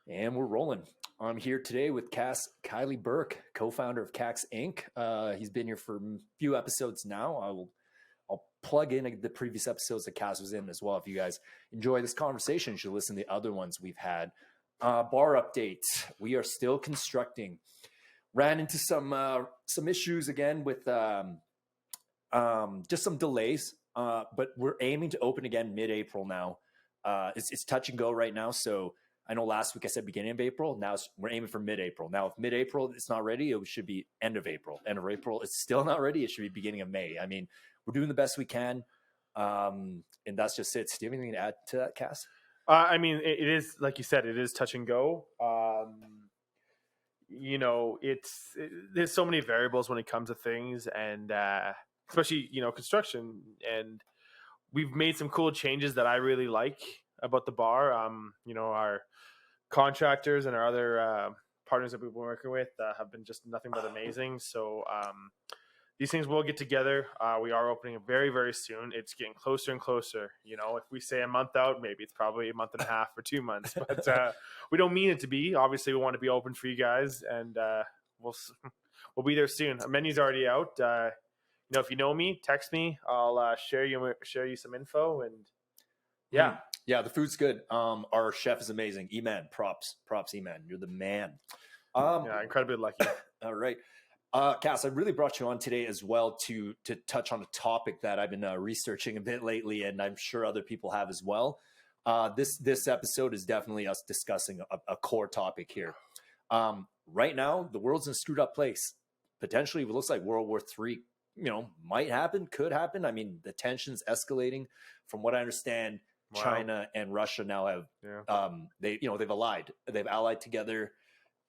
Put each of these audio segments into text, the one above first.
And we're rolling. I'm here today with Kass Kielly-Burke, co-founder of Kaks Inc. He's been here for a few episodes now. I'll plug in the previous episodes that Kass was in as well. If you guys enjoy this conversation, you should listen to the other ones we've had. Bar update. We are still constructing. Ran into some issues again with just some delays, but we're aiming to open again mid-April now. It's touch and go right now, so I know last week I said beginning of April. Now we're aiming for mid-April. Now, if mid-April it's not ready, it should be end of April. End of April, it's still not ready. It should be beginning of May. I mean, we're doing the best we can, and that's just it. Do you have anything to add to that, Kass? I mean, it is, like you said, it is touch and go. There's so many variables when it comes to things, and especially, construction. And we've made some cool changes that I really like about the bar. Our contractors and our other partners that we've been working with have been just nothing but amazing. So these things will get together. We are opening very, very soon. It's getting closer and closer. If we say a month out, maybe it's probably a month and a half or 2 months. But we don't mean it to be. Obviously, we want to be open for you guys, and we'll be there soon. Our menu's already out. If you know me, text me. I'll share you some info, and yeah. Yeah, the food's good. Our chef is amazing. E-Man, props, E-Man. You're the man. Incredibly lucky. All right. Kass, I really brought you on today as well to touch on a topic that I've been researching a bit lately, and I'm sure other people have as well. This episode is definitely us discussing a core topic here. Right now, the world's in a screwed up place. Potentially, it looks like World War III, might happen, could happen. I mean, the tension's escalating. From what I understand, wow. China and Russia now have they've allied together,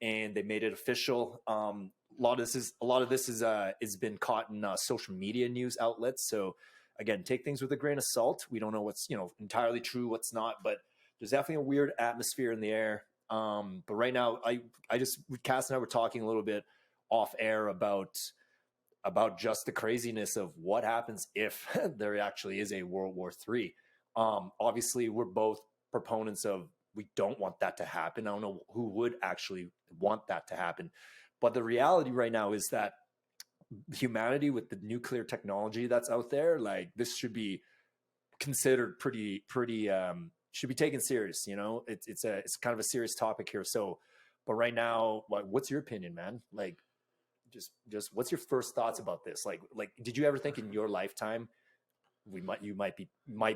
and they made it official. A lot of this is been caught in social media news outlets. So again, take things with a grain of salt. We don't know what's entirely true, what's not, but there's definitely a weird atmosphere in the air. But right now, Kass and I were talking a little bit off air about just the craziness of what happens if there actually is a World War III. Obviously, we're both proponents of we don't want that to happen. I don't know who would actually want that to happen. But the reality right now is that humanity, with the nuclear technology that's out there, like, this should be considered pretty should be taken serious. It's kind of a serious topic here. So, but right now, what's your opinion, man? Like, just what's your first thoughts about this? Like, did you ever think in your lifetime you might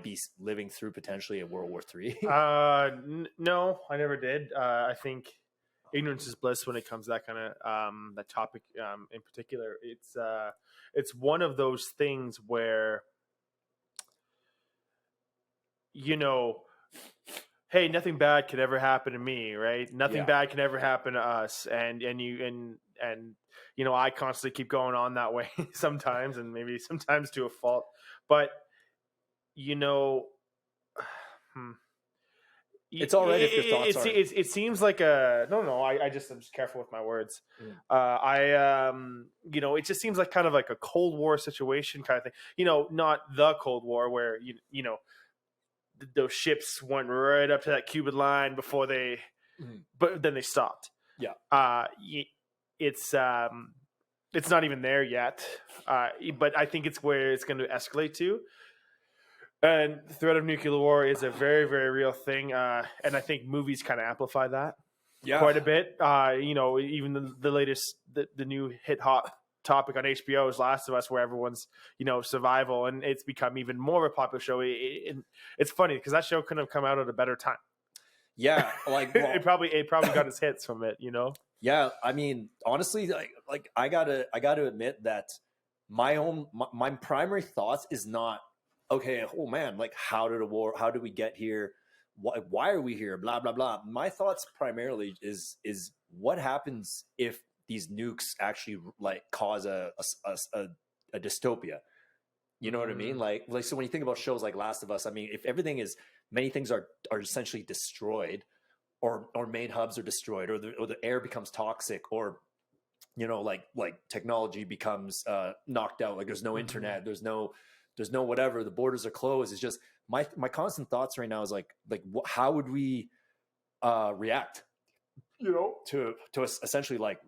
be living through potentially a World War III? No, I never did. I think ignorance is bliss when it comes to that kind of that topic in particular. It's one of those things where hey, nothing bad could ever happen to me, right? Nothing bad can ever happen to us, and I constantly keep going on that way sometimes, and maybe sometimes to a fault, but it's all right if your thoughts are. It seems like I'm just careful with my words. It just seems like kind of like a Cold War situation kind of thing. Not the Cold War where those ships went right up to that Cuban line before they, but then they stopped. Yeah. It's not even there yet. But I think it's where it's going to escalate to. And the threat of nuclear war is a very, very real thing. And I think movies kind of amplify that quite a bit. Even the latest, the new hot topic on HBO is Last of Us, where everyone's, survival. And it's become even more of a popular show. It's funny because that show couldn't have come out at a better time. Yeah. It probably got its hits from it, Yeah. I mean, honestly, like I gotta admit that my primary thoughts is not, okay, oh man, like how did we get here? Why are we here? Blah, blah, blah. My thoughts primarily is what happens if these nukes actually cause a dystopia? You know what I mean? Like, so when you think about shows like Last of Us, I mean, if many things are essentially destroyed, or main hubs are destroyed, or the air becomes toxic, or like technology becomes knocked out, like there's no internet, there's no whatever, the borders are closed. It's just my constant thoughts right now is like how would we react? to essentially like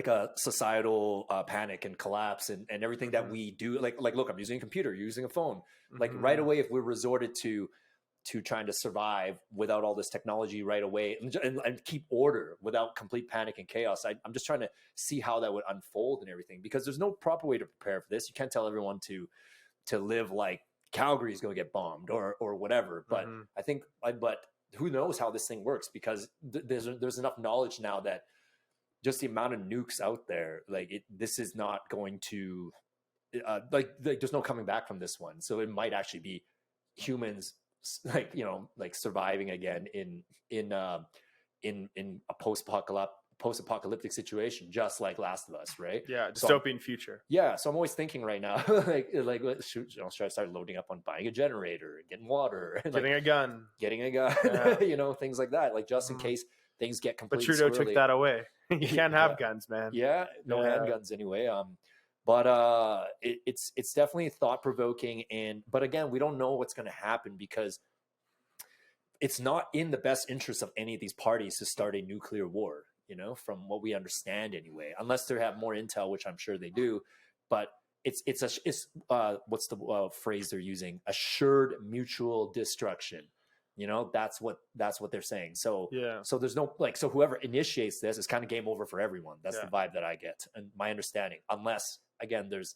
a societal panic and collapse and everything that we do. Like, look, I'm using a computer, you're using a phone. Like right away, if we're resorted to trying to survive without all this technology right away and keep order without complete panic and chaos, I'm just trying to see how that would unfold and everything, because there's no proper way to prepare for this. You can't tell everyone to live like Calgary is going to get bombed or whatever. But I think, but who knows how this thing works, because there's enough knowledge now that just the amount of nukes out there, like this is not going to like there's no coming back from this one. So it might actually be humans like surviving again in a post-apocalyptic situation, just like Last of Us, right? Yeah, dystopian future. Yeah, so I'm always thinking right now, should I start loading up on buying a generator and getting water, and getting a gun, yeah. Things like that, like just in case things get completely. But Trudeau squirrely. Took that away. You can't have guns, man. Yeah, no handguns anyway. But it's definitely thought provoking, but again, we don't know what's going to happen, because it's not in the best interest of any of these parties to start a nuclear war. From what we understand anyway, unless they have more intel, which I'm sure they do. But it's what's the phrase they're using? Assured mutual destruction. That's what they're saying. So so there's no so whoever initiates this is kind of game over for everyone. That's the vibe that I get, and my understanding. Unless again, there's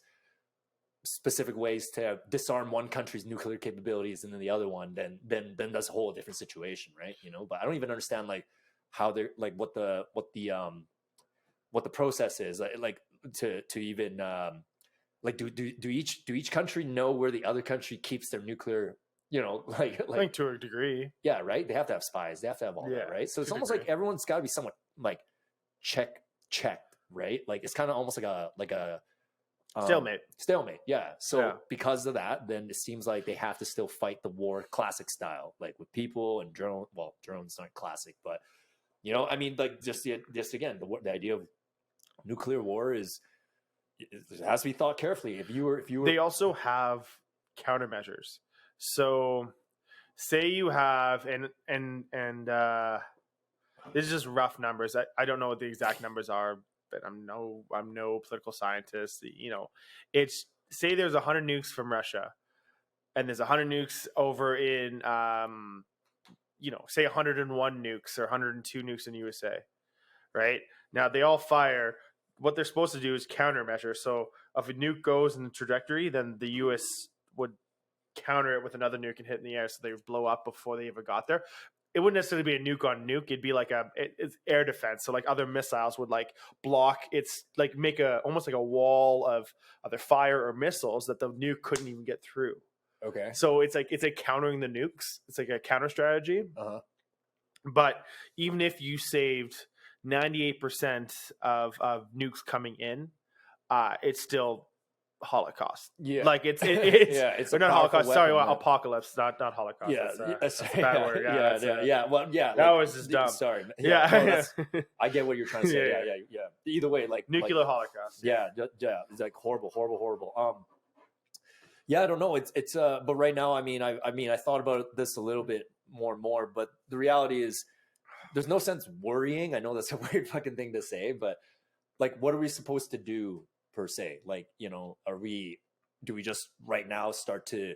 specific ways to disarm one country's nuclear capabilities and then the other one, then that's a whole different situation, right? But I don't even understand how they're what the process is to even do each country know where the other country keeps their nuclear, I think to a degree. Yeah, right. They have to have spies. They have to have all that, right? So it's almost like everyone's got to be somewhat checked, right? Like it's kind of almost like a stalemate. Yeah. So because of that, then it seems like they have to still fight the war classic style, like with people and drone. Well, drones aren't classic, but I mean, just again, the idea of nuclear war it has to be thought carefully. If you were, they also have countermeasures. So say you have, and this is just rough numbers. I don't know what the exact numbers are, but I'm no political scientist. It's say there's 100 nukes from Russia, and there's 100 nukes over in say 101 nukes or 102 nukes in USA, right? Now they all fire. What they're supposed to do is countermeasure. So if a nuke goes in the trajectory, then the US would counter it with another nuke and hit in the air, so they would blow up before they ever got there. It wouldn't necessarily be a nuke on nuke. It'd be like it's air defense. So other missiles would block. It's make almost like a wall of either fire or missiles that the nuke couldn't even get through. Okay. So it's countering the nukes. It's like a counter strategy. Uh-huh. But even if you saved 98% of nukes coming in, it's still Holocaust. Yeah. It's not Holocaust. Sorry, apocalypse, not Holocaust. Yeah. That's a bad word. Yeah. Well, yeah. That was just dumb. Sorry. Yeah. No, I get what you're trying to say. Yeah. Either way, nuclear Holocaust. Yeah. It's horrible. Yeah, I don't know. It's but right now, I mean, I thought about this a little bit more and more, but the reality is there's no sense worrying. I know that's a weird fucking thing to say, but what are we supposed to do per se? Do we just right now start to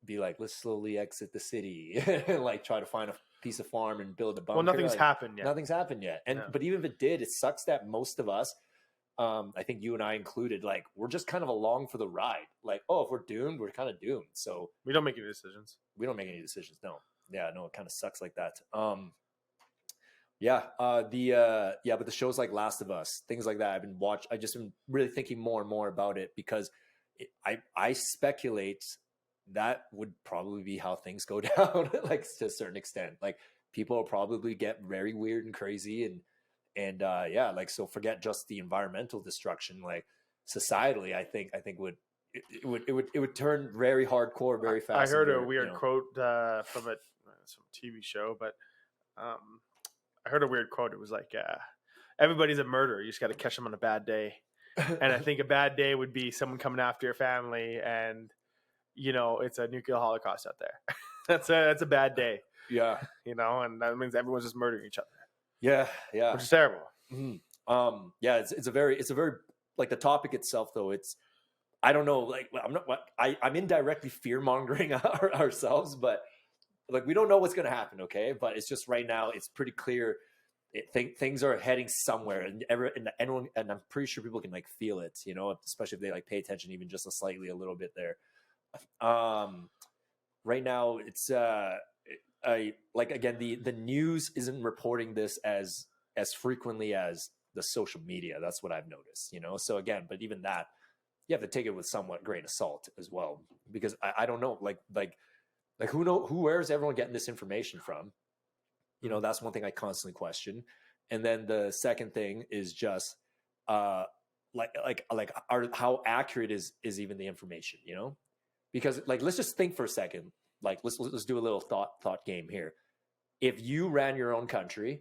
be let's slowly exit the city and try to find a piece of farm and build a bunker? Well, nothing's happened yet. Nothing's happened yet. But even if it did, it sucks that most of us, I think you and I included, we're just kind of along for the ride. If we're doomed, we're kind of doomed. So we don't make any decisions. No. Yeah, no, it kind of sucks like that. But the shows like Last of Us, things like that, I just been really thinking more and more about it, because I speculate that would probably be how things go down, to a certain extent. People will probably get very weird and crazy and so forget just the environmental destruction, societally, I think it would turn very hardcore very fast. I heard a weird quote from some TV show, but I heard a weird quote. It was everybody's a murderer. You just got to catch them on a bad day. And I think a bad day would be someone coming after your family, and it's a nuclear holocaust out there. That's a bad day. Yeah. And that means everyone's just murdering each other. Yeah, yeah. which is terrible. Yeah, it's a very like the topic itself though. It's I don't know, like I'm indirectly fear mongering ourselves, but like we don't know what's gonna happen, okay? But it's just right now, it's pretty clear. Things are heading somewhere, and everyone, and I'm pretty sure people can like feel it, you know, especially if they like pay attention even just a little bit there. Right now, it's like again, the news isn't reporting this as frequently as the social media. That's what I've noticed, you know. So again, but even that, you have to take it with somewhat grain of salt as well, because I don't know, like where is everyone getting this information from? You know, that's one thing I constantly question. And then the second thing is just how accurate is even the information, you know? Because like let's just think for a second. Like let's do a little thought game here. If you ran your own country,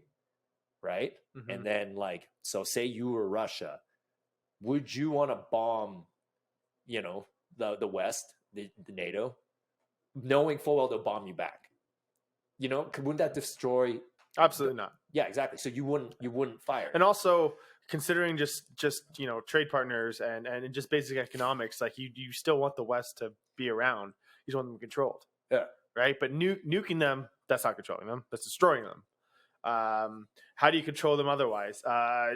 right? Mm-hmm. And then like, so say you were Russia, would you want to bomb, you know, the West, the NATO, knowing full well they'll bomb you back? You know, wouldn't that destroy? Absolutely not. Yeah, exactly. So you wouldn't fire. And also considering just you know, trade partners and just basic economics, like you still want the West to be around. You just want them controlled. Yeah. Right. But nuking them, that's not controlling them. That's destroying them. How do you control them otherwise?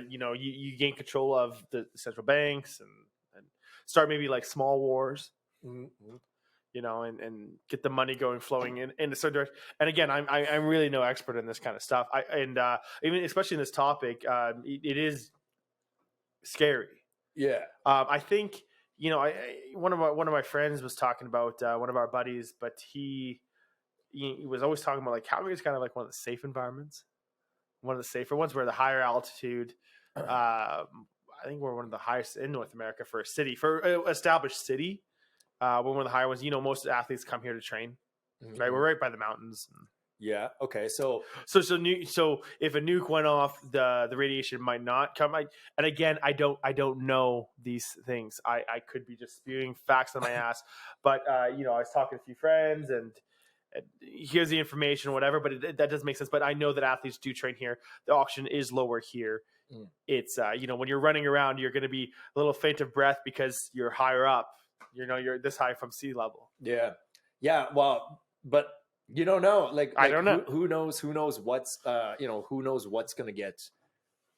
You know, you gain control of the central banks and start maybe like small wars. Mm-hmm. You know, and get the money flowing in a certain direction. And again, I'm really no expert in this kind of stuff. Even especially in this topic, it is scary. Yeah. I think, you know, one of my friends was talking about one of our buddies, but he was always talking about like Calgary is kind of like one of the safe environments, one of the safer ones, where the higher altitude. I think we're one of the highest in North America for an established city. We're one of the higher ones. You know, most athletes come here to train, mm-hmm. right? We're right by the mountains. Yeah. Okay. So if a nuke went off, the radiation might not come. And again, I don't know these things. I could be just spewing facts on my ass. But you know, I was talking to a few friends, and here's the information, whatever. But that doesn't make sense. But I know that athletes do train here. The oxygen is lower here. Mm. It's you know, when you're running around, you're going to be a little faint of breath because you're higher up. You know, you're this high from sea level. Yeah. Yeah. Well, but you don't know. Like I don't know. Who knows what's you know, who knows what's going to get,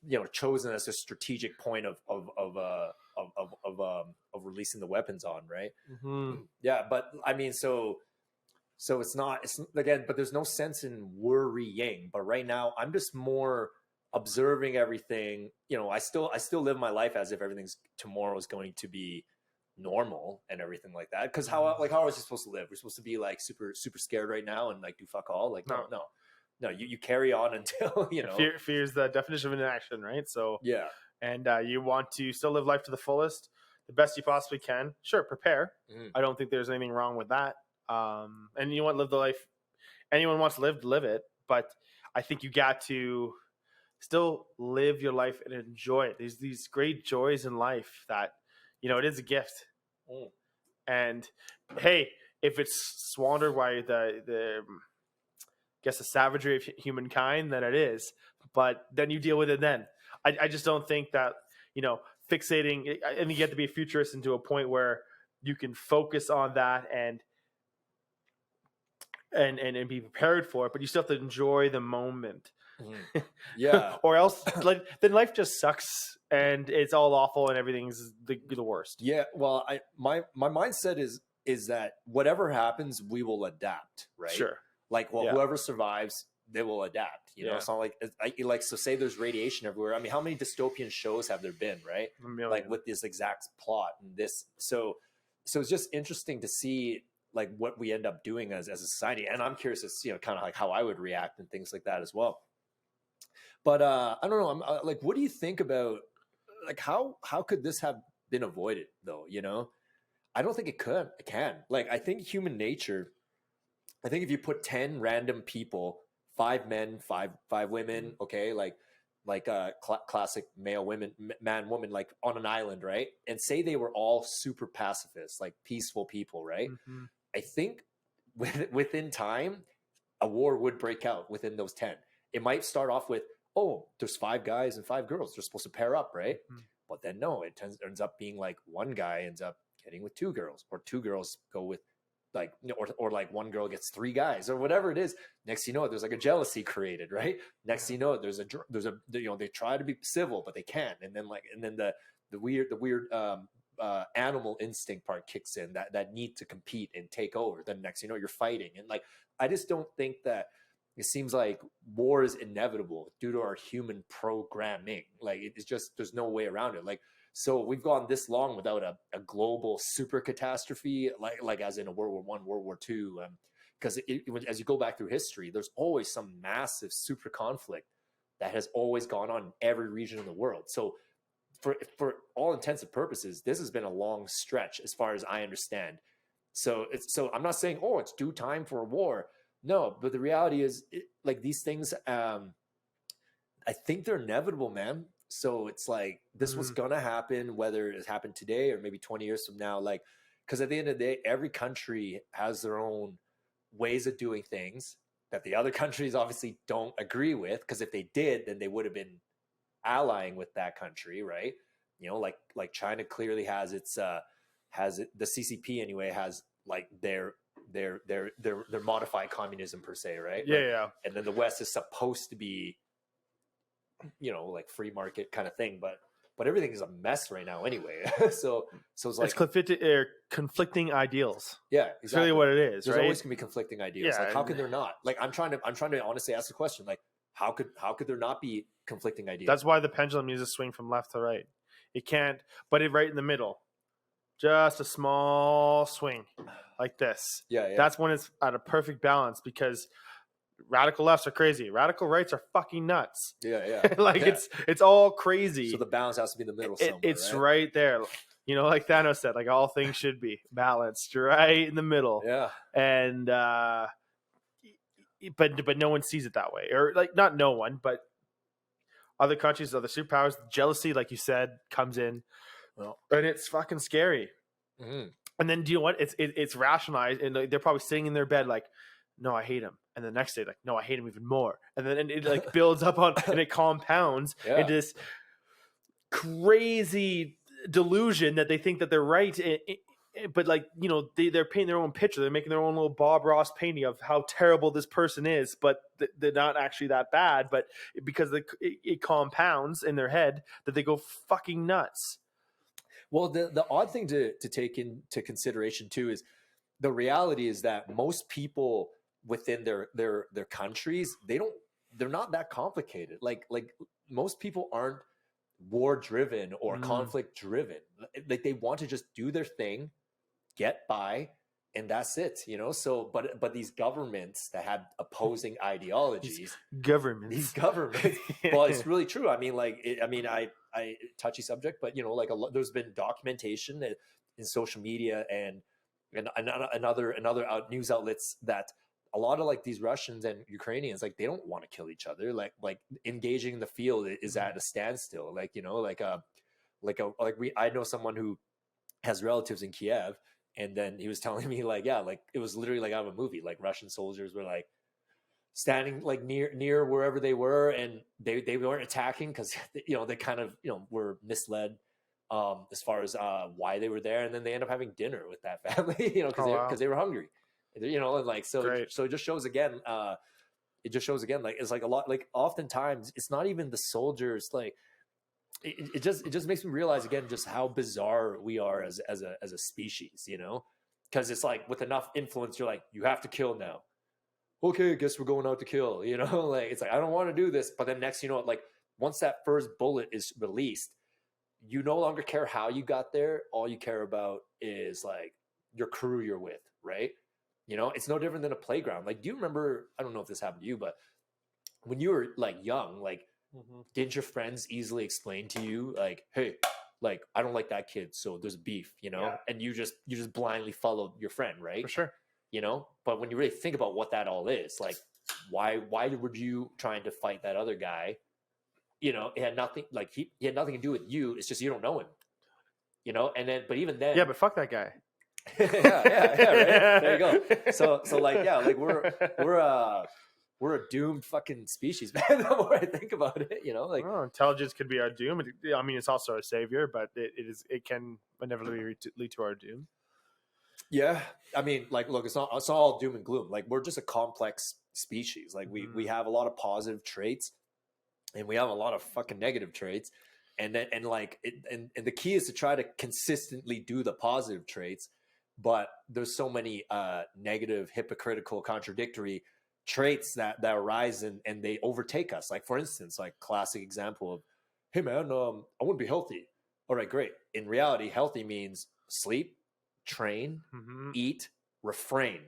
you know, chosen as a strategic point of releasing the weapons on, right? Mm-hmm. Yeah. But I mean, so it's again, but there's no sense in worrying. But right now, I'm just more observing everything. You know, I still live my life as if tomorrow is going to be normal and everything like that, because how are we supposed to live? We're supposed to be like super scared right now and like do fuck all? Like no, you carry on until, you know, fear is the definition of inaction, right? So yeah, and you want to still live life to the fullest, the best you possibly can. Sure, prepare. I don't think there's anything wrong with that. And you want to live the life anyone wants to live it, but I think you got to still live your life and enjoy it. There's these great joys in life that, you know, it is a gift. And hey, if it's squandered by the savagery of humankind, then it is. But then you deal with it then. I just don't think that, you know, fixating, I think you have to be a futurist into a point where you can focus on that and be prepared for it, but you still have to enjoy the moment. Yeah. Or else then life just sucks and it's all awful and everything's the worst. Yeah. Well, my mindset is that whatever happens, we will adapt, right? Sure. Like, whoever survives, they will adapt. You know, it's not like so say there's radiation everywhere. I mean, how many dystopian shows have there been, right? Like with this exact plot and this. So it's just interesting to see like what we end up doing as a society. And I'm curious as, you know, kind of like how I would react and things like that as well. But I don't know. I'm like, what do you think about like how could this have been avoided though? You know, I don't think it can. Like, I think human nature. I think if you put 10 random people, 5 men, 5 women, okay, like classic male, man, woman, like on an island, right? And say they were all super pacifists, like peaceful people, right? Mm-hmm. I think within time, a war would break out within those 10. It might start off with oh, there's 5 guys and 5 girls. They're supposed to pair up, right? Mhm. But then no, it ends up being like one guy ends up getting with 2 girls, or 2 girls go with like, or like one girl gets 3 guys, or whatever it is. Next, you know, there's like a jealousy created, right? Next, you know, there's a they try to be civil, but they can't. And then the weird animal instinct part kicks in, that need to compete and take over. Then next, you know, you're fighting. And like, I just don't think that it seems like war is inevitable due to our human programming. Like, it's just, there's no way around it. Like, so we've gone this long without a global super catastrophe, like as in a World War I, World War II. Because as you go back through history, there's always some massive super conflict that has always gone on in every region of the world. So for all intents and purposes, this has been a long stretch as far as I understand. So I'm not saying, oh, it's due time for a war. No, but the reality is, like, these things, I think they're inevitable, man. So it's like, this was going to happen, whether it happened today or maybe 20 years from now. Like, because at the end of the day, every country has their own ways of doing things that the other countries obviously don't agree with. Because if they did, then they would have been allying with that country, right? You know, like China clearly has its the CCP anyway has like their modified communism per se, right? Yeah. And then the West is supposed to be, you know, like free market kind of thing, but everything is a mess right now anyway. so it's like conflicting ideals. Yeah, exactly. It's really what it is. There's right? always gonna be conflicting ideas. Yeah, like, how could there not? Like, I'm trying to honestly ask the question, like, how could there not be conflicting ideas? That's why the pendulum needs to swing from left to right. It can't, but it right in the middle. Just a small swing like this. Yeah. That's when it's at a perfect balance, because radical lefts are crazy. Radical rights are fucking nuts. Yeah. Like, yeah. it's all crazy. So the balance has to be in the middle somewhere. It's right there. You know, like Thanos said, like, all things should be balanced right in the middle. Yeah. And but no one sees it that way, or like, not no one, but other countries, other superpowers, jealousy, like you said, comes in, and it's fucking scary. Mm-hmm. And then, do you know what? It's rationalized, and they're probably sitting in their bed like, no, I hate him. And the next day, like, no, I hate him even more. And then it like builds up on, and it compounds into this crazy delusion that they think that they're right. But, like, you know, they're painting their own picture. They're making their own little Bob Ross painting of how terrible this person is, but they're not actually that bad. But because it compounds in their head, that they go fucking nuts. Well, the odd thing to take into consideration too is the reality is that most people within their countries, they're not that complicated. Like most people aren't war driven or conflict driven. Like, they want to just do their thing, get by, and that's it, you know. So but these governments that have opposing ideologies, these governments well, it's really true. I mean, like, I touchy subject, but, you know, like, there's been documentation in social media and other news outlets that a lot of, like, these Russians and Ukrainians, like, they don't want to kill each other. Like engaging in the field is at a standstill. Like, you know, I know someone who has relatives in Kiev, and then he was telling me, like, yeah, like, it was literally like out of a movie. Like, Russian soldiers were like standing like near wherever they were, and they weren't attacking because, you know, they kind of, you know, were misled as far as why they were there, and then they end up having dinner with that family, you know, because they were hungry, you know. And like, so it just shows again, like, it's like a lot, like, oftentimes it's not even the soldiers, like, it just makes me realize again just how bizarre we are as a species, you know. Because it's like, with enough influence, you're like, you have to kill now. Okay, I guess we're going out to kill, you know. Like, it's like, I don't want to do this, but then next, you know, like, once that first bullet is released, you no longer care how you got there. All you care about is, like, your crew you're with, right? You know, it's no different than a playground. Like, do you remember, I don't know if this happened to you, but when you were, like, young, like, didn't your friends easily explain to you, like, hey, like, I don't like that kid, so there's beef, you know? Yeah. And you just blindly followed your friend, right? For sure. You know, but when you really think about what that all is, like, why were you trying to fight that other guy? You know, it had nothing, like, he had nothing to do with you. It's just, you don't know him, you know. And then, but even then, yeah, but fuck that guy. yeah, right? There you go. So like, yeah, like, we're we're a doomed fucking species, man. The more I think about it, like intelligence could be our doom. I mean, it's also a savior, but it can inevitably lead to our doom. Yeah, I mean, like, look, it's not all doom and gloom. Like, we're just a complex species. Like, we have a lot of positive traits, and we have a lot of fucking negative traits. And the key is to try to consistently do the positive traits, but there's so many negative, hypocritical, contradictory traits that arise and they overtake us. Like, for instance, like, classic example of, hey man, I want to be healthy. All right, great. In reality, healthy means sleep, train, eat, refrain.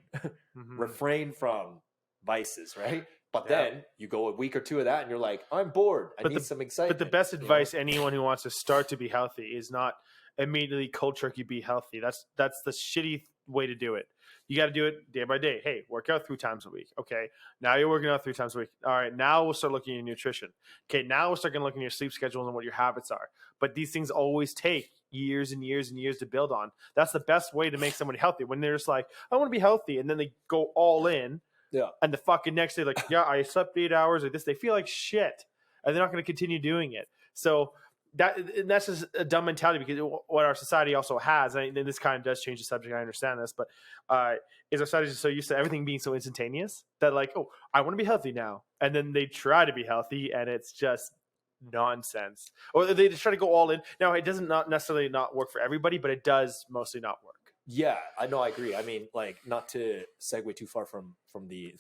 Refrain from vices, right? But then you go a week or two of that and you're like, I'm bored. I need some excitement. But the best advice anyone who wants to start to be healthy is not immediately cold turkey be healthy. That's the shitty way to do it. You got to do it day by day. Hey, work out 3 times a week. Okay, now you're working out 3 times a week. All right, now we'll start looking at your nutrition. Okay, now we'll start going to look at your sleep schedule and what your habits are. But these things always take years and years and years to build on. That's the best way to make somebody healthy. When they're just like, I want to be healthy, and then they go all in. Yeah. And the fucking next day, like, yeah, I slept 8 hours or this. They feel like shit, and they're not going to continue doing it. So that's just a dumb mentality, because what our society also has, and this kind of does change the subject, I understand this, but is our society just so used to everything being so instantaneous that, like, oh, I want to be healthy now, and then they try to be healthy, and it's just nonsense. Or they just try to go all in. Now, it doesn't not necessarily not work for everybody, but it does mostly not work. Yeah, I know. I agree. I mean, like, not to segue too far from the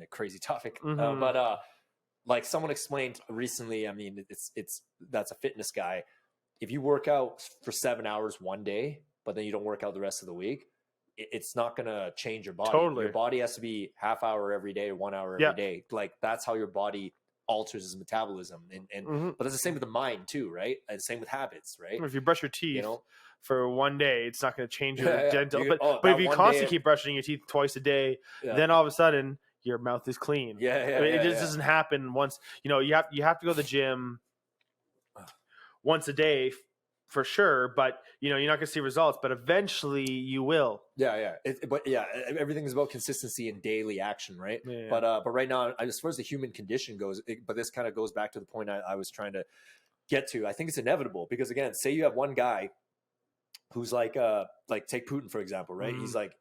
crazy topic, but like someone explained recently. I mean, that's a fitness guy. If you work out for 7 hours one day, but then you don't work out the rest of the week, it's not gonna change your body. Totally. Your body has to be half hour every day, 1 hour every day. Like, that's how your body alters its metabolism, and but it's the same with the mind too, right? And same with habits, right? If you brush your teeth, for one day, it's not going to change your dental. But if you constantly keep brushing your teeth twice a day, then all of a sudden your mouth is clean. It just doesn't happen once. You have to go to the gym once a day for sure, but you're not going to see results. But eventually you will. Everything is about consistency and daily action, right? Yeah. But right now, as far as the human condition goes, but this kind of goes back to the point I was trying to get to. I think it's inevitable, because again, say you have one guy who's like take Putin, for example, right? He's like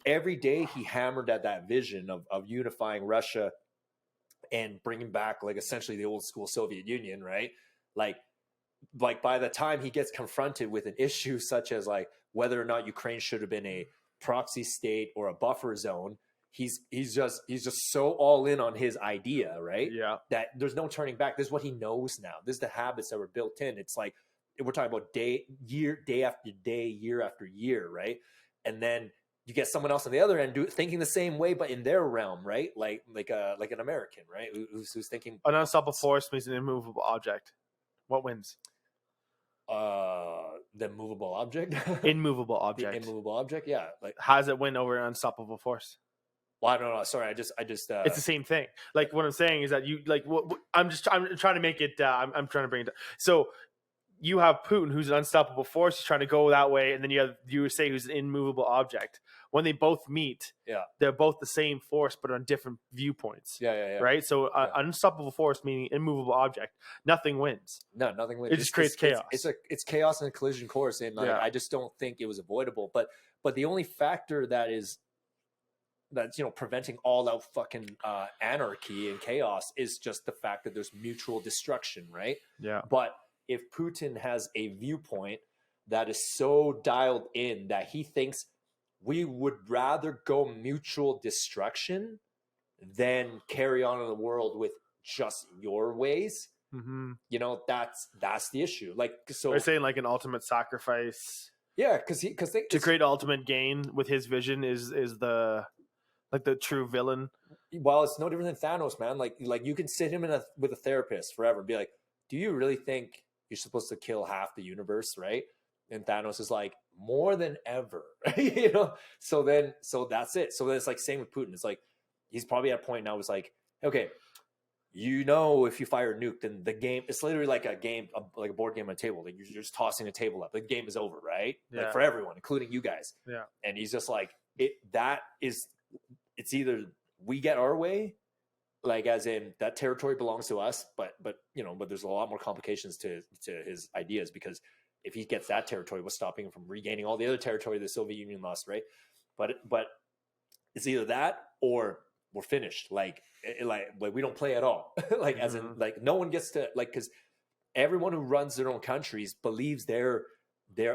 every day he hammered at that vision of unifying Russia and bringing back, like, essentially the old school Soviet Union, right? Like by the time he gets confronted with an issue such as, like, whether or not Ukraine should have been a proxy state or a buffer zone, he's just so all in on his idea, right? Yeah. That there's no turning back. This is what he knows now. This is the habits that were built in. It's like, we're talking about day after day, year after year, right? And then you get someone else on the other end thinking the same way, but in their realm, right? Like an American, right? Who's thinking an unstoppable force means an immovable object. What wins? The movable object. Immovable object. The immovable object. Yeah. Like, how does it win over an unstoppable force? Well, I don't know. Sorry, I just. It's the same thing. Like, what I'm saying is that you like. I'm trying to make it. I'm trying to bring it. So you have Putin, who's an unstoppable force. He's trying to go that way, and then you say who's an immovable object. When they both meet, they're both the same force, but on different viewpoints. Yeah. Right. So unstoppable force meaning immovable object. Nothing wins. No, nothing wins. It just creates chaos. It's chaos and a collision course, and I just don't think it was avoidable. But the only factor that's preventing all out fucking anarchy and chaos is just the fact that there's mutual destruction, right? Yeah. But if Putin has a viewpoint that is so dialed in that he thinks we would rather go mutual destruction than carry on in the world with just your ways, that's the issue. Like, so they're saying, like, an ultimate sacrifice. Yeah, because to create ultimate gain with his vision is the true villain. Well, it's no different than Thanos, man. Like you can sit him with a therapist forever and be like, do you really think you're supposed to kill half the universe, right? And Thanos is like, more than ever, So that's it. So then it's like same with Putin. It's like he's probably at a point now. It's like, okay, if you fire a nuke, then the game. It's literally like a game, like a board game on a table. Like, you're just tossing a table up. The game is over, right? Yeah. Like, for everyone, including you guys. Yeah. And he's just like, it's either we get our way, like as in that territory belongs to us, but there's a lot more complications to his ideas, because if he gets that territory, what's stopping him from regaining all the other territory the Soviet Union lost, right? But it's either that or we're finished. Like we don't play at all. Like as in, like no one gets to, like, because everyone who runs their own countries believes their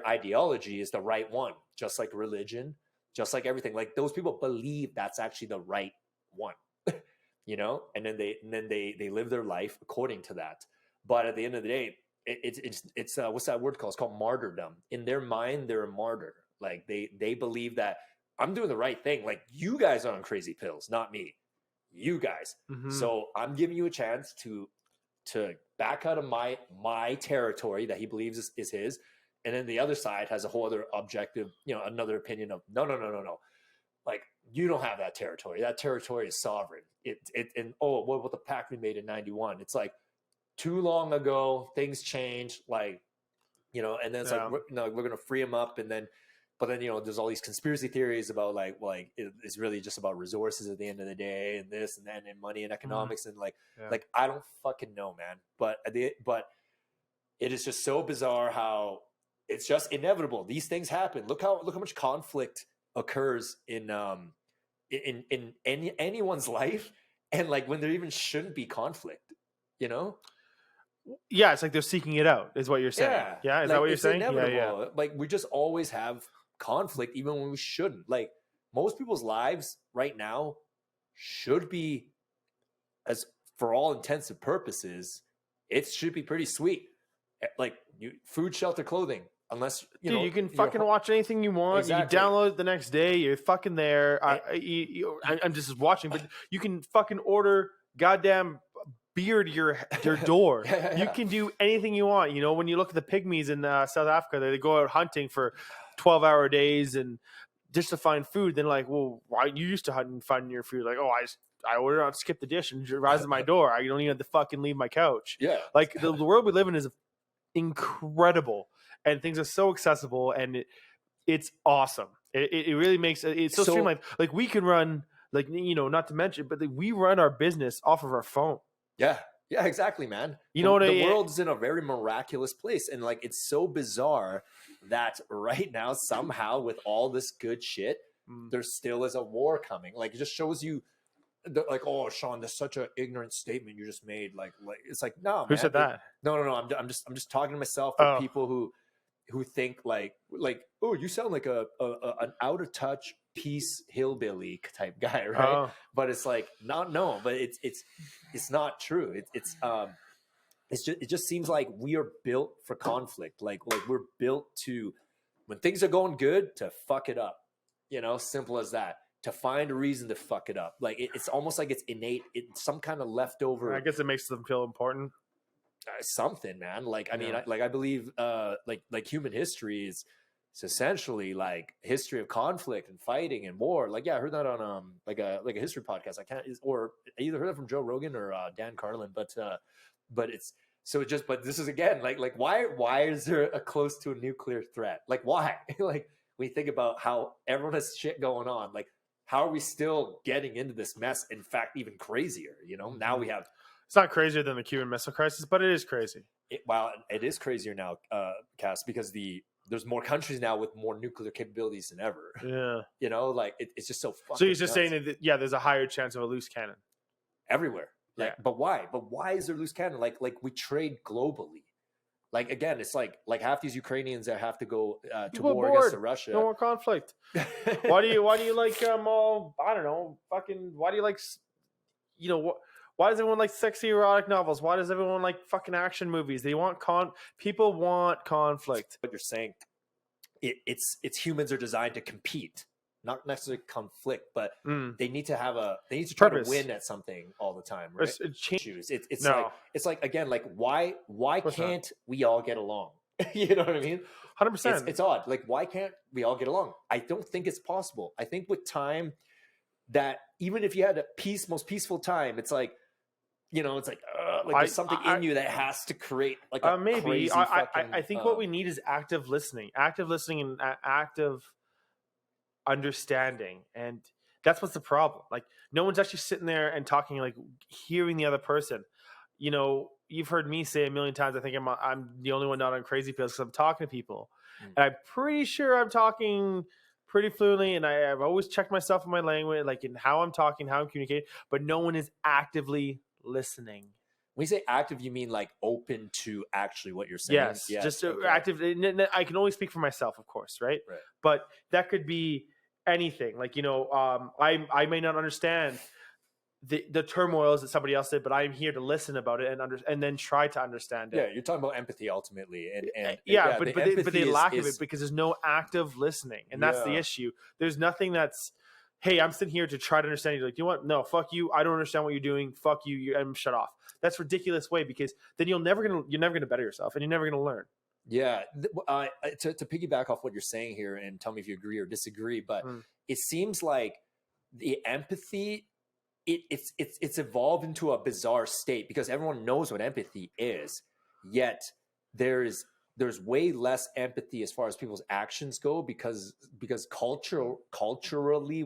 ideology is the right one, just like religion, just like everything. Like those people believe that's actually the right one, and then they live their life according to that. But at the end of the day, it's what's that word called? It's called martyrdom. In their mind, they're a martyr. Like they believe that I'm doing the right thing. Like you guys are on crazy pills, not me. You guys. So I'm giving you a chance to back out of my territory that he believes is his, and then the other side has a whole other objective, another opinion of no. Like you don't have that territory. That territory is sovereign. What about the pact we made in 91? It's like too long ago, things changed, like, and then it's like, we're going to free them up. But then, there's all these conspiracy theories about like it's really just about resources at the end of the day, and this and that, and money and economics. And like I don't fucking know, man. But it is just so bizarre how it's just inevitable. These things happen. Look how much conflict occurs in anyone's life. And like when there even shouldn't be conflict, Yeah, it's like they're seeking it out, is what you're saying. Yeah, is that what you're saying? Inevitable. Yeah. Like we just always have conflict, even when we shouldn't. Like most people's lives right now should be, as for all intents and purposes, it should be pretty sweet. Like food, shelter, clothing. Unless you can fucking watch anything you want. Exactly. You can download it the next day. You're fucking there. I'm just watching, but you can fucking order goddamn beer to your door. You can do anything you want. When you look at the pygmies in South Africa, they go out hunting for 12-hour days and just to find food. Then like, well, why you used to hunt and find your food? Like, I order on skip the dish and it rise to my door. I don't even have to fucking leave my couch. Yeah, like the world we live in is incredible. And things are so accessible, and it's awesome. It really makes it's so streamlined. Like we can run, like not to mention, but we run our business off of our phone. Yeah, exactly, man. The world's in a very miraculous place, and like it's so bizarre that right now somehow with all this good shit, there still is a war coming. Like it just shows you. Like, oh, Shawn, that's such an ignorant statement you just made. Like it's like, no, who said that? No. I'm just talking to myself. For people who think like, oh, you sound like an out of touch peace hillbilly type guy, right? But it's like, no, but it's not true. It just seems like we are built for conflict. Like we're built to, when things are going good, to fuck it up. Simple as that. To find a reason to fuck it up. Like it's almost like it's innate. It's some kind of leftover. I guess it makes them feel important. Something, man. Like I mean, I believe like human history is essentially like history of conflict and fighting and war. Like I heard that on like a history podcast. I either heard it from Joe Rogan or Dan Carlin, but it's so it just, but this is again like why is there a close to a nuclear threat? Like why? Like we think about how everyone has shit going on. Like how are we still getting into this mess? In fact, even crazier. Now we have. It's not crazier than the Cuban Missile Crisis, but it is crazy. It is crazier now, Kass, because there's more countries now with more nuclear capabilities than ever. Yeah. Like it's just so fucking So he's just nuts. saying that, there's a higher chance of a loose cannon. Everywhere. Yeah. But why? But why is there loose cannon? Like we trade globally. Like, again, it's like half these Ukrainians that have to go to war against Russia. No more conflict. Why do you like all, I don't know, fucking, why do you like, why does everyone like sexy erotic novels? Why does everyone like fucking action movies? They want people want conflict. What you're saying, it's humans are designed to compete, not necessarily conflict, but they need to try Purpose. To win at something all the time, right? It's like again, like why can't we all get along? You know what I mean? 100%. It's odd. Like why can't we all get along? I don't think it's possible. I think with time, that even if you had most peaceful time, it's like, it's like there's something in you that has to create like a maybe. Crazy I think what we need is active listening and active understanding. And that's what's the problem. Like, no one's actually sitting there and talking, like hearing the other person. You know, you've heard me say a million times, I think I'm the only one not on crazy pills because I'm talking to people. And I'm pretty sure I'm talking pretty fluently, and I've always checked myself in my language, like in how I'm talking, how I'm communicating, but no one is actively listening. When you say active, you mean like open to actually what you're saying? Yes, just active. I can only speak for myself, of course, right? But that could be anything. Like, you know, I may not understand the turmoils that somebody else did, but I'm here to listen about it and then try to understand it. Yeah, you're talking about empathy ultimately, and but they lack of it because there's no active listening, and that's the issue. There's nothing that's, hey, I'm sitting here to try to understand you. Like, you know what? No, fuck you. I don't understand what you're doing. Fuck you. I'm shut off. That's ridiculous way, because then you're never gonna better yourself, and you're never gonna learn. Yeah, to piggyback off what you're saying here, and tell me if you agree or disagree, but it seems like the empathy, it's evolved into a bizarre state because everyone knows what empathy is, yet there's way less empathy as far as people's actions go because culturally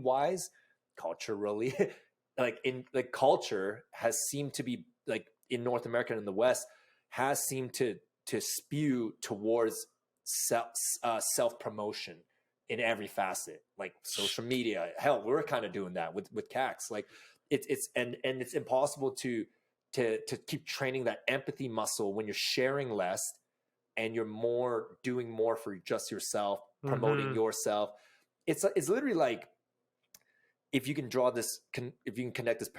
like in like culture has seemed to be, like in North America and in the West, has seemed to spew towards self promotion in every facet, like social media. Hell, we're kind of doing that with Kaks. Like it's impossible to keep training that empathy muscle when you're sharing less and you're doing more for just yourself, promoting yourself. It's literally like, if you can draw this, if you can connect this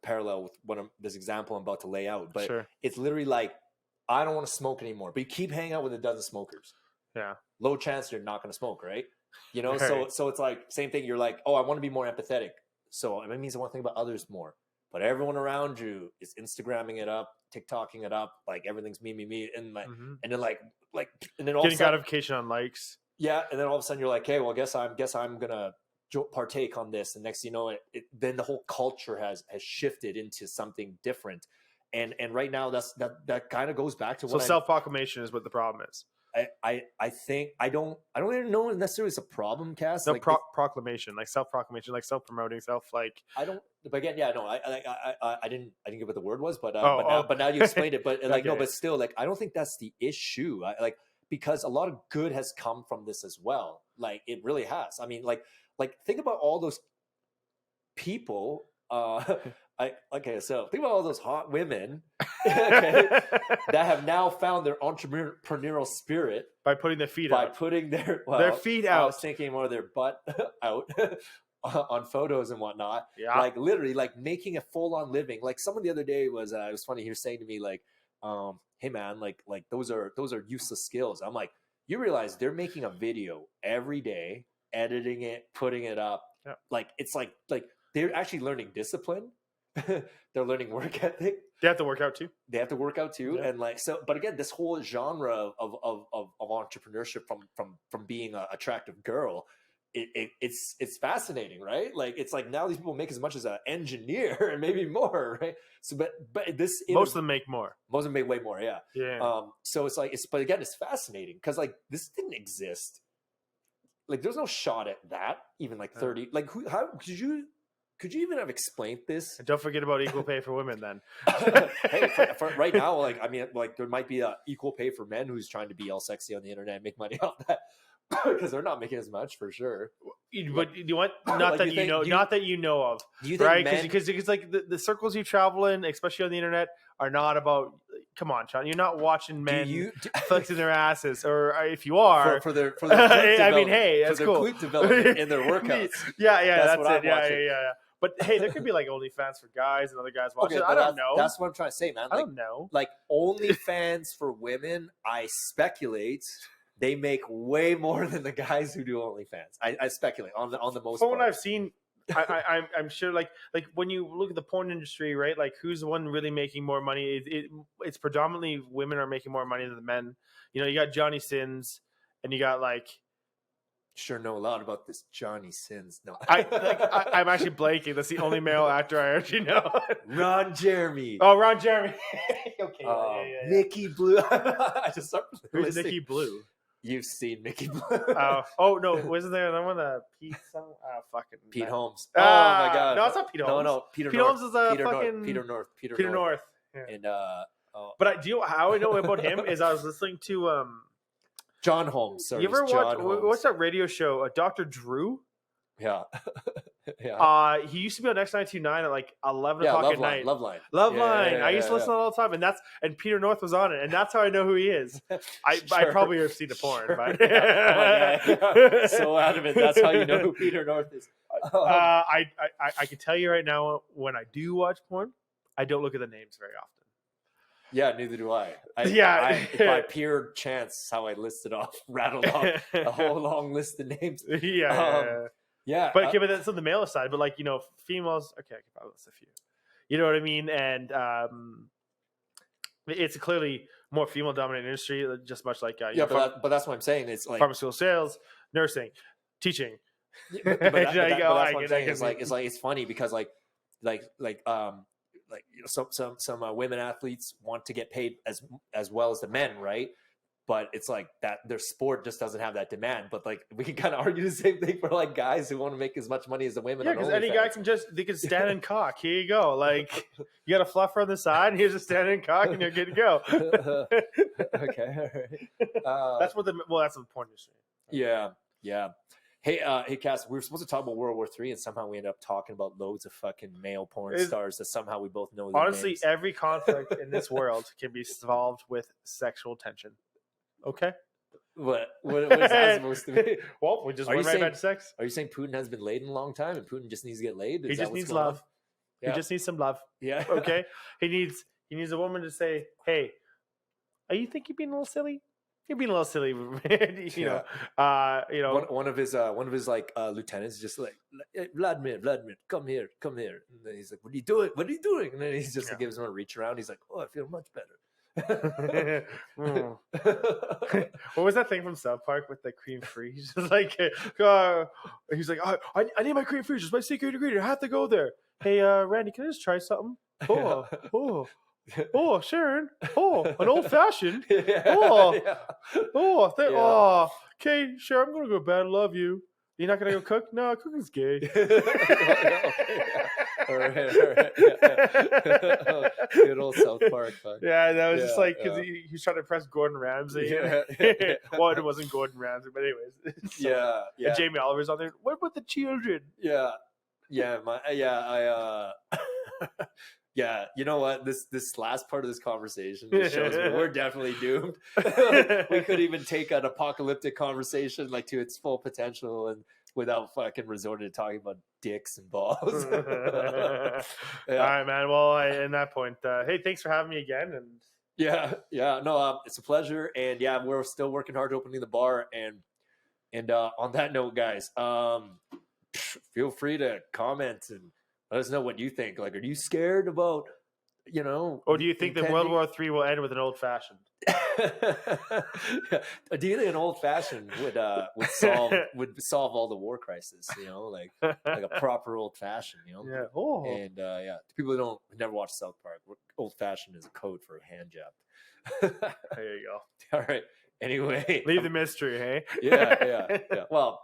parallel with this example I'm about to lay out, but it's literally like, I don't want to smoke anymore, but you keep hanging out with a dozen smokers. Yeah. Low chance you're not going to smoke, right? You know, so it's like same thing. You're like, oh, I want to be more empathetic. So it means I want to think about others more. But everyone around you is Instagramming it up, TikToking it up, like everything's me, and like, and then like, and then all getting of a sudden, gratification on likes. Yeah, and then all of a sudden you're like, hey, well, I guess I'm gonna partake on this, and next thing you know, then the whole culture has shifted into something different, and right now that kind of goes back to what self-proclamation is what the problem is. I think I don't even know necessarily it's a problem, Kass. No, like proclamation, like self-proclamation, like self-promoting, I don't. But again, yeah, no, I didn't get what the word was, but now you explained it. But like, okay. No, but still, like, I don't think that's the issue. Because a lot of good has come from this as well. Like, it really has. I mean, like think about all those people. So think about all those hot women that have now found their entrepreneurial spirit by putting their feet out. Their feet out. I was thinking more of their butt out on photos and whatnot. Yeah. Like literally, like making a full-on living. Like someone the other day was, it was funny. He was saying to me like, hey man, like those are useless skills. I'm like, you realize they're making a video every day, editing it, putting it up. Yeah. Like it's like they're actually learning discipline. They're learning work ethic. They have to work out too. Yeah. And like, so, but again, this whole genre of entrepreneurship from being an attractive girl, it's fascinating, right? Like, it's like now these people make as much as an engineer and maybe more, right? So, but this, most of them make more. Most of them make way more, yeah. Yeah. So it's like, but again, it's fascinating because like this didn't exist. Like, there's no shot at that. Even like 30. Like, how could you even have explained this? And don't forget about equal pay for women then. Hey, for right now, like, I mean, like there might be a equal pay for men who's trying to be all sexy on the internet and make money off that. Because they're not making as much for sure. But you want not that you know of, right? Because like the circles you travel in, especially on the internet, are not about. Come on, Shawn, you're not watching men flexing their asses, or if you are, for their I mean, hey, that's cool. Glute development in their workouts. Yeah, that's it. Yeah. But hey, there could be like OnlyFans for guys and other guys watching. Okay, I don't know. That's what I'm trying to say, man. Like, I don't know. Like OnlyFans for women, I speculate they make way more than the guys who do OnlyFans. I speculate on the most. From what I've seen, I'm sure like when you look at the porn industry, right? Like who's the one really making more money? It's predominantly women are making more money than the men. You know, you got Johnny Sins, and you got like. Sure know a lot about this Johnny Sins. No, I'm actually blanking. That's the only male actor I actually know. Ron Jeremy. Oh, Ron Jeremy. Okay. Yeah. Nikki Blue. I just started Who's Nikki Blue? You've seen Mickey Blue. Oh no, wasn't there another one? Pete some fucking Pete Holmes. Oh my God. No, it's not Pete Holmes. No, Peter Pete North. Holmes is a Peter fucking North. Peter North. Peter North. Yeah. And But how I know about him is I was listening to John Holmes. Sorry, you ever watch Holmes. what's that radio show? Dr. Drew. Yeah. Yeah. He used to be on X929 at like 11 Yeah, o'clock at night. Love Line. Love Yeah, Line. yeah, I used to yeah, listen to it all the time, and Peter North was on it, and that's how I know who he is. I probably have seen the porn, but yeah. So adamant. That's how you know who Peter North is. I can tell you right now, when I do watch porn, I don't look at the names very often. Yeah, neither do I. By pure chance, how I rattled off a whole long list of names. Yeah. But that's on the male side. But like, females, okay, I can probably list a few. You know what I mean? And it's a clearly more female dominated industry, just much like but that's what I'm saying. It's like pharmaceutical sales, nursing, teaching. But that's what I'm saying. It's funny because some women athletes want to get paid as well as the men, right? But it's like that their sport just doesn't have that demand. But like we can kind of argue the same thing for like guys who want to make as much money as the women. Yeah, because any guy can stand and cock. Here you go. Like you got a fluffer on the side, and here's a standing cock, and you're good to go. Okay, all right. That's the porn industry. Yeah. Hey, Kass, we were supposed to talk about World War III, and somehow we ended up talking about loads of fucking male porn stars that somehow we both know. Honestly, names. Every conflict in this world can be solved with sexual tension. Okay. What is that supposed to be? Well, we just went right back to sex. Are you saying Putin hasn't been laid in a long time, and Putin just needs to get laid? He just needs love. Yeah. He just needs some love. Yeah. Okay. He needs a woman to say, "Hey, are you think you're being a little silly? You're being a little silly." One of his lieutenants just like, Vladimir, come here. And then he's like, what are you doing? And then he's just gives him a reach around. He's like, oh, I feel much better. What was that thing from South Park with the cream free? He's just like, he's like, I need my cream free. It's my secret ingredient. I have to go there. Hey, Randy, can I just try something? Oh, Sharon. Oh, an old fashioned. Okay, sure. I'm gonna go to bed. Love you. You're not gonna go cook? No, cooking's gay. All right. Good old South Park. Yeah, that was just like because he was trying to press Gordon Ramsay. Well, it wasn't Gordon Ramsay, but anyways. Yeah. And Jamie Oliver's on there. What about the children? Yeah, you know what? This last part of this conversation just shows me we're definitely doomed. We could even take an apocalyptic conversation like to its full potential and without fucking resorting to talking about dicks and balls. All right, man. Well, in that point, hey, thanks for having me again. And no, it's a pleasure. And yeah, we're still working hard opening the bar. And on that note, guys, feel free to comment and let us know what you think. Like, are you scared about, or do you think that World War III will end with an old fashioned? Do you think an old fashioned would solve all the war crisis? Like a proper old fashioned. Yeah. And to people who never watched South Park, old fashioned is a code for a hand job. There you go. All right. Anyway, leave the mystery, hey? Yeah. Well,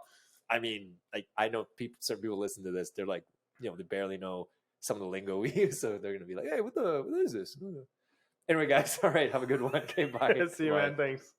I mean, like I know certain people listen to this. They're like, they barely know some of the lingo we use, so they're gonna be like, "Hey, what is this?" Anyway, guys, all right, have a good one. Okay, bye. See you, man. Thanks.